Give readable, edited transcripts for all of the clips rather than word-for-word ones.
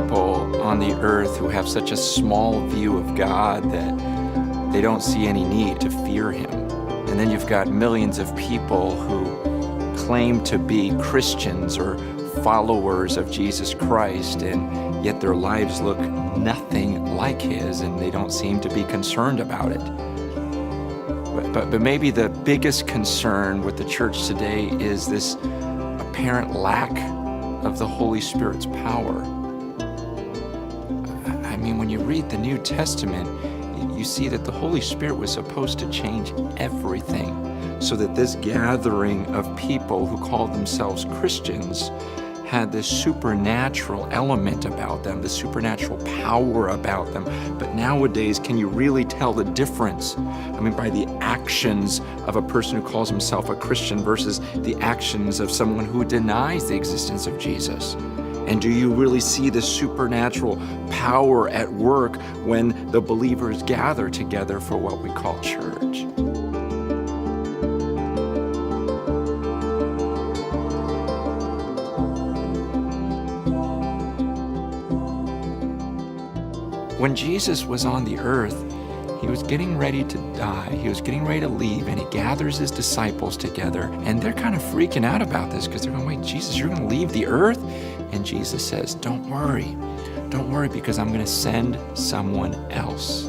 people on the earth who have such a small view of God that they don't see any need to fear him. And then you've got millions of people who claim to be Christians or followers of Jesus Christ, and yet their lives look nothing like his, and they don't seem to be concerned about it. But maybe the biggest concern with the church today is this apparent lack of the Holy Spirit's power. I mean, when you read the New Testament, you see that the Holy Spirit was supposed to change everything so that this gathering of people who called themselves Christians had this supernatural element about them, the supernatural power about them. But nowadays, can you really tell the difference? I mean, by the actions of a person who calls himself a Christian versus the actions of someone who denies the existence of Jesus. And do you really see the supernatural power at work when the believers gather together for what we call church? When Jesus was on the earth, he was getting ready to die. He was getting ready to leave, and he gathers his disciples together, and they're kind of freaking out about this because they're going, wait, Jesus, you're going to leave the earth? And Jesus says, don't worry, because I'm going to send someone else.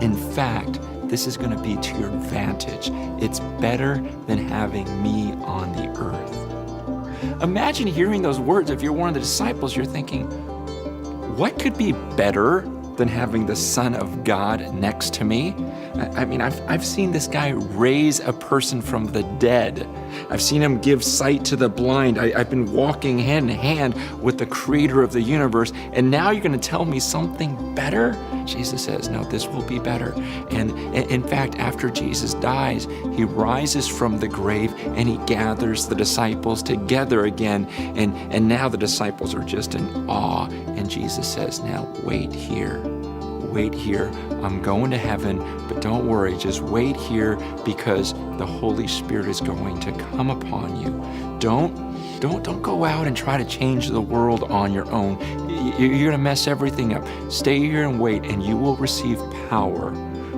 In fact, this is going to be to your advantage. It's better than having me on the earth. Imagine hearing those words. If you're one of the disciples, you're thinking, what could be better than having the Son of God next to me? I mean, I've seen this guy raise a person from the dead. I've seen him give sight to the blind. I've been walking hand in hand with the creator of the universe, and now you're going to tell me something better? Jesus says, no, this will be better. And in fact, after Jesus dies, he rises from the grave and he gathers the disciples together again. And now the disciples are just in awe. And Jesus says, now wait here. I'm going to heaven, but don't worry, just wait here because the Holy Spirit is going to come upon you. Don't go out and try to change the world on your own. You're going to mess everything up. Stay here and wait, and you will receive power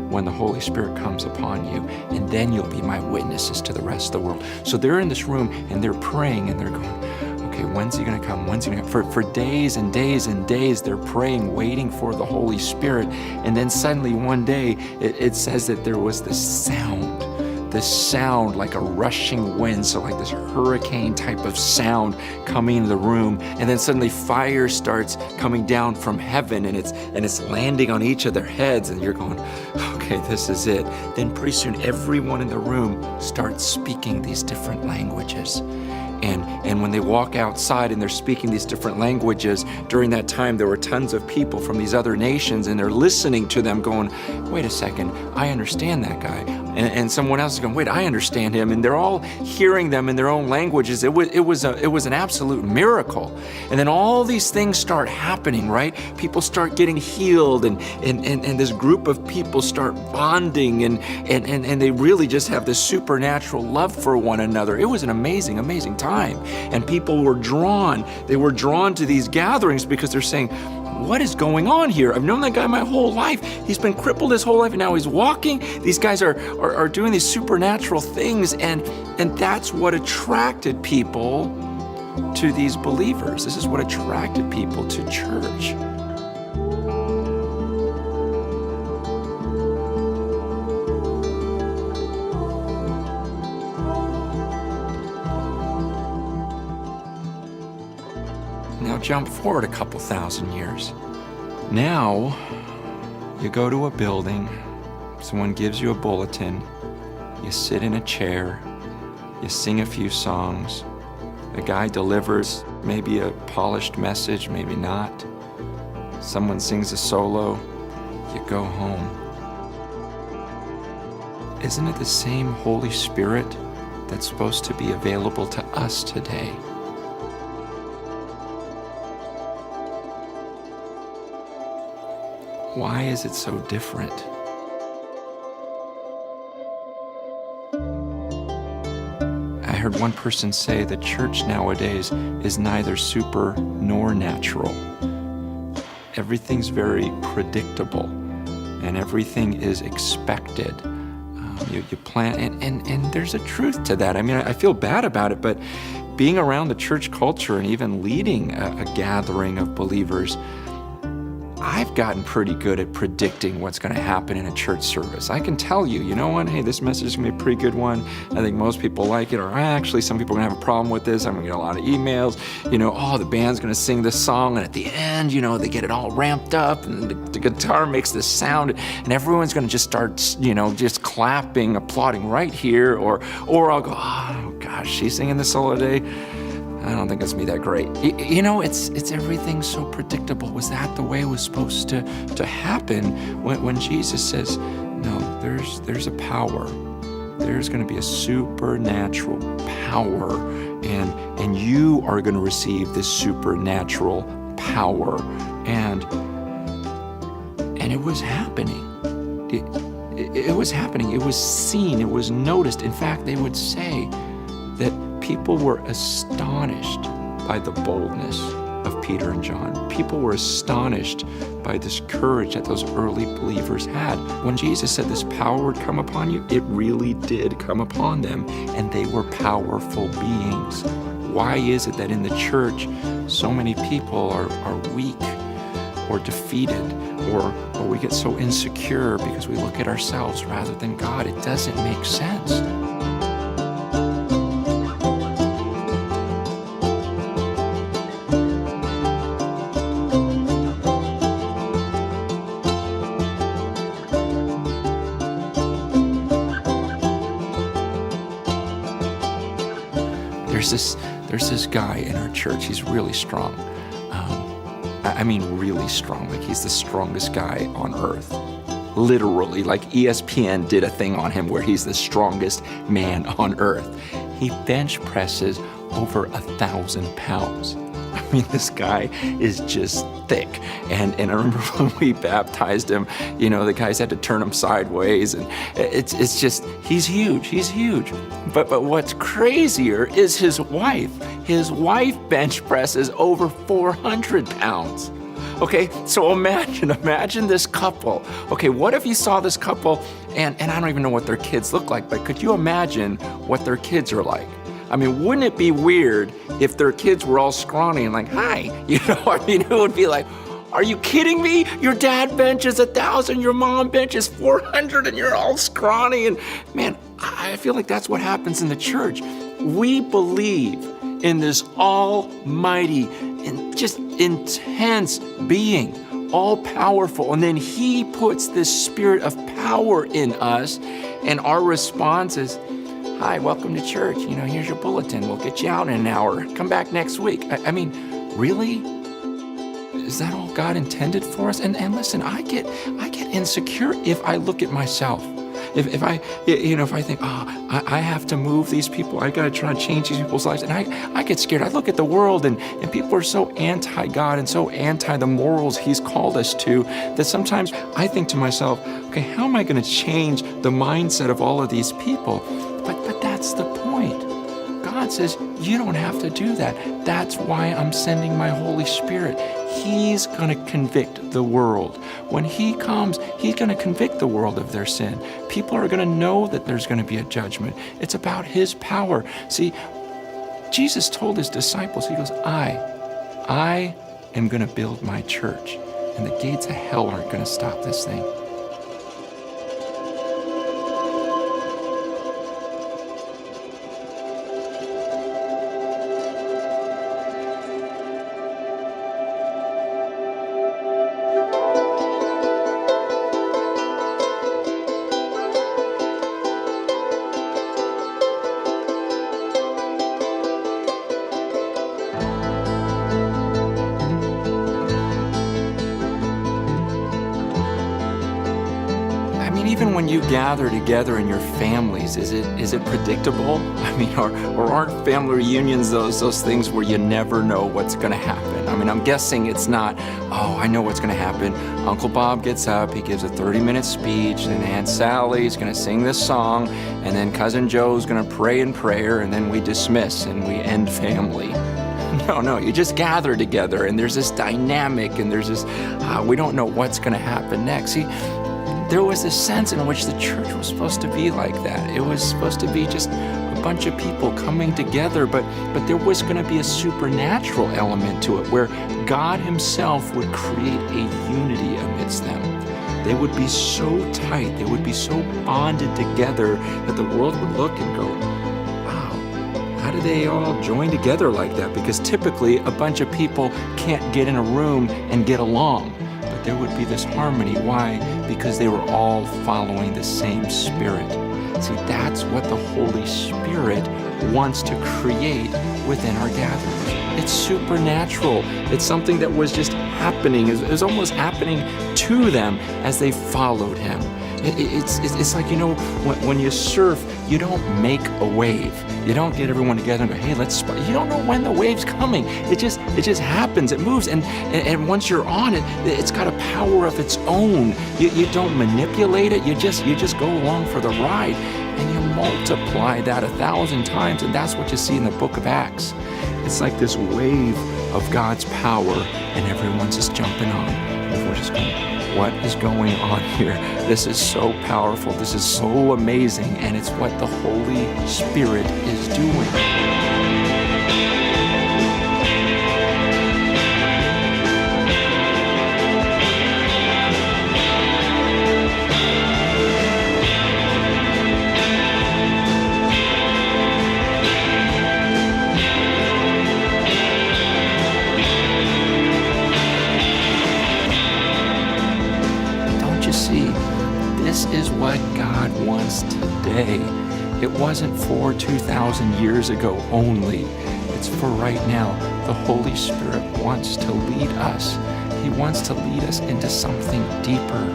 when the Holy Spirit comes upon you, and then you'll be my witnesses to the rest of the world. So they're in this room, and they're praying, and they're going, okay, when's he going to come? When's he going to come? For days and days and days, they're praying, waiting for the Holy Spirit. And then suddenly one day, it says that there was this sound like a rushing wind, so like this hurricane type of sound coming into the room. And then suddenly fire starts coming down from heaven, and it's landing on each of their heads. And you're going, okay, this is it. Then pretty soon, everyone in the room starts speaking these different languages. And when they walk outside and they're speaking these different languages, during that time there were tons of people from these other nations, and they're listening to them going, wait a second, I understand that guy. And someone else is going, wait, I understand him. And they're all hearing them in their own languages. It was an absolute miracle. And then all these things start happening, right? People start getting healed, and this group of people start bonding, and they really just have this supernatural love for one another. It was an amazing, amazing time. And people were drawn. They were drawn to these gatherings because they're saying, what is going on here? I've known that guy my whole life. He's been crippled his whole life, and now he's walking. These guys are doing these supernatural things, and that's what attracted people to these believers. This is what attracted people to church. Now jump forward a couple thousand years. Now you go to a building, someone gives you a bulletin, you sit in a chair, you sing a few songs, a guy delivers maybe a polished message, maybe not. Someone sings a solo, you go home. Isn't it the same Holy Spirit that's supposed to be available to us today? Why is it so different? I heard one person say the church nowadays is neither super nor natural. everything's very predictable and everything is expected. You plan, and there's a truth to that. I mean, I feel bad about it, but being around the church culture and even leading a gathering of believers, I've gotten pretty good at predicting what's going to happen in a church service. I can tell you, you know what, hey, this message is going to be a pretty good one. I think most people like it, or actually some people are going to have a problem with this. I'm going to get a lot of emails, oh, the band's going to sing this song, and at the end, they get it all ramped up, and the guitar makes this sound, and everyone's going to just start, just clapping, applauding right here, or I'll go, oh, gosh, she's singing this solo today. I don't think it's me that great. It's everything so predictable. Was that the way it was supposed to happen when Jesus says, no, there's a power. There's going to be a supernatural power, and you are going to receive this supernatural power. And it was happening. It was happening. It was seen. It was noticed. In fact, they would say that people were astonished by the boldness of Peter and John. People were astonished by this courage that those early believers had. When Jesus said this power would come upon you, it really did come upon them, and they were powerful beings. Why is it that in the church so many people are weak or defeated, or we get so insecure because we look at ourselves rather than God? It doesn't make sense. There's this guy in our church. He's really strong. I mean, really strong. Like, he's the strongest guy on earth. Literally, like ESPN did a thing on him where he's the strongest man on earth. He bench presses over 1,000 pounds. I mean, this guy is just thick. And I remember when we baptized him, the guys had to turn him sideways, and it's just, he's huge. But what's crazier is his wife. His wife bench presses over 400 pounds. Okay, so imagine this couple. Okay, what if you saw this couple, and I don't even know what their kids look like, but could you imagine what their kids are like? I mean, wouldn't it be weird if their kids were all scrawny and like, hi? It would be like, are you kidding me? Your dad benches 1,000, your mom benches 400, and you're all scrawny. And man, I feel like that's what happens in the church. We believe in this almighty and just intense being, all powerful. And then he puts this spirit of power in us, and our response is, hi, welcome to church. Here's your bulletin. We'll get you out in an hour. Come back next week. I mean, really? Is that all God intended for us? And listen, I get insecure if I look at myself. If I think, I have to move these people. I got to try to change these people's lives. And I get scared. I look at the world, and people are so anti-God and so anti the morals he's called us to, that sometimes I think to myself, okay, how am I going to change the mindset of all of these people? But that's the point. God says, you don't have to do that. That's why I'm sending my Holy Spirit. He's going to convict the world. When he comes, he's going to convict the world of their sin. People are going to know that there's going to be a judgment. It's about his power. See, Jesus told his disciples, he goes, I am going to build my church, and the gates of hell aren't going to stop this thing. Even when you gather together in your families, is it predictable? I mean, or aren't family reunions those things where you never know what's going to happen? I mean, I'm guessing it's not, I know what's going to happen. Uncle Bob gets up, he gives a 30-minute speech, and Aunt Sally's going to sing this song, and then Cousin Joe's going to pray in prayer, and then we dismiss and we end family. No, you just gather together, and there's this dynamic, and there's this, we don't know what's going to happen next. See, there was this sense in which the church was supposed to be like that. It was supposed to be just a bunch of people coming together, but there was going to be a supernatural element to it where God himself would create a unity amidst them. They would be so tight, they would be so bonded together that the world would look and go, wow, how do they all join together like that? Because typically a bunch of people can't get in a room and get along. But there would be this harmony. Why? Because they were all following the same Spirit. See, that's what the Holy Spirit wants to create within our gatherings. It's supernatural. It's something that was just happening. It was almost happening to them as they followed him. It's like, when you surf, you don't make a wave. You don't get everyone together and go, hey, you don't know when the wave's coming. It just happens. It moves. And once you're on it, it's got a power of its own. You don't manipulate it. You just go along for the ride, and you multiply that 1,000 times. And that's what you see in the book of Acts. It's like this wave of God's power, and everyone's just jumping on. And we're just going, what is going on here? This is so powerful. This is so amazing. And it's what the Holy Spirit is doing. See, this is what God wants today. It wasn't for 2,000 years ago only. It's for right now. The Holy Spirit wants to lead us. He wants to lead us into something deeper.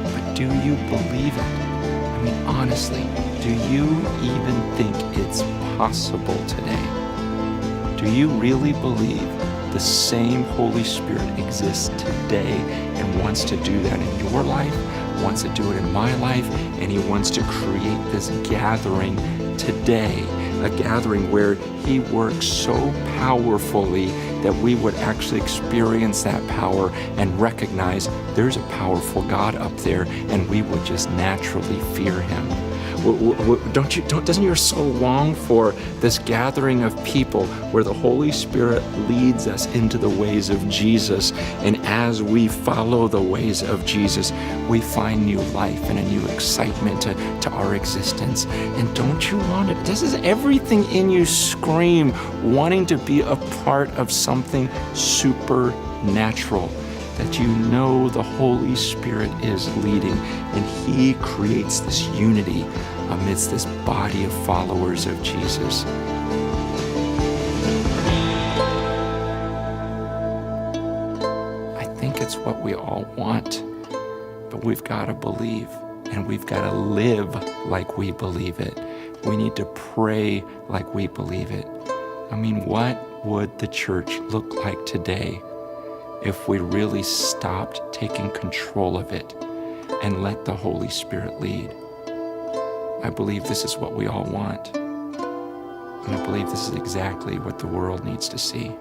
But do you believe it? I mean, honestly, do you even think it's possible today? Do you really believe the same Holy Spirit exists today and wants to do that in your life, wants to do it in my life, and he wants to create this gathering today, a gathering where he works so powerfully that we would actually experience that power and recognize there's a powerful God up there, and we would just naturally fear him. Doesn't your soul long for this gathering of people where the Holy Spirit leads us into the ways of Jesus, and as we follow the ways of Jesus, we find new life and a new excitement to our existence? And don't you want it? Does everything in you scream wanting to be a part of something supernatural? That you know the Holy Spirit is leading, and he creates this unity amidst this body of followers of Jesus. I think it's what we all want, but we've got to believe, and we've got to live like we believe it. We need to pray like we believe it. I mean, what would the church look like today if we really stopped taking control of it and let the Holy Spirit lead? I believe this is what we all want. And I believe this is exactly what the world needs to see.